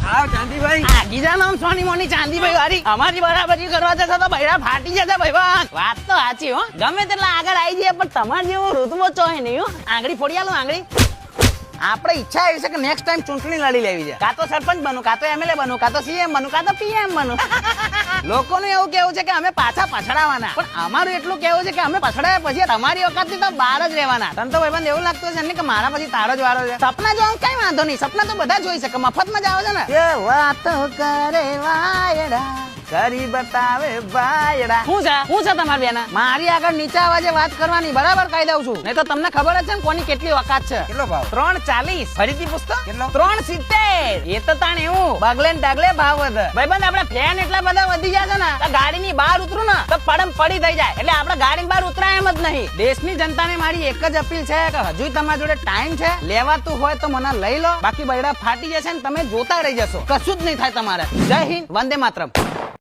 આવ ચાંદીભાઈ આગીજા નામ સોની મોની ચાંદીભાઈ વાળી અમારી બરાબરી કરવા જતા તો બૈરા ફાટી જતા ભાઈ વાત તો સાચી હો ગમે તેટલા આગળ આવી જાય પણ તમારે જેવો ઋતુબો ચોય નહીં હો આંગળી ફોડી આલો આંગળી આપણે ઈચ્છા એવી છે કે નેક્સ્ટ ટાઈમ ચૂંટણી લડી લેવી છે કાં તો સરપંચ બનું કાં તો એમએલએ બનું કાં તો સીએમ બનું કાં તો પીએમ બનું લોકોનું એવું કેવું છે કે અમે પાછા પછડાવાના પણ અમારું એટલું કેવું છે કે અમે પછડાયા પછી તમારી વખતથી તો બહાર જ રહેવાના તને તો ભાઈબંધ એવું લાગતું છે ને કે મારા પછી તારો જ વારો છે સપના જોવાનું કઈ વાંધો નહીં સપના તો બધા જોઈ શકે મફતમાં જ આવે છે ને એ વાતો કરે વાયડા કરી બતાવે બાયડા હું છે તમારી બેના મારી આગળ નીચા અવાજે વાત કરવાની બરાબર કહી દઉં છું નહીં તો તમને ખબર જ છે ને કોની કેટલી વકાત છે કેટલો ભાવ 340 ફરીથી પૂછતો કેટલો? 370 એ તો તાણ એવું બગલે ને ડગલે ભાવ વધે ભાઈબંધ આપણે ફેન એટલા બધા વધી જાય છે ને તો ગાડીની બહાર ઉતરું ને તો પડમ પડી થઈ જાય એટલે આપણે ગાડીની બહાર ઉતરાય એમ જ નહીં દેશની જનતાને મારી એક જ અપીલ છે કે હજુ તમારા જોડે ટાઈમ છે લેવાતું હોય તો મને લઈ લો બાકી બૈડા ફાટી જશે ને તમે જોતા રહી જશો કશું જ નહીં થાય તમારે જય હિન્દ વંદે માતરમ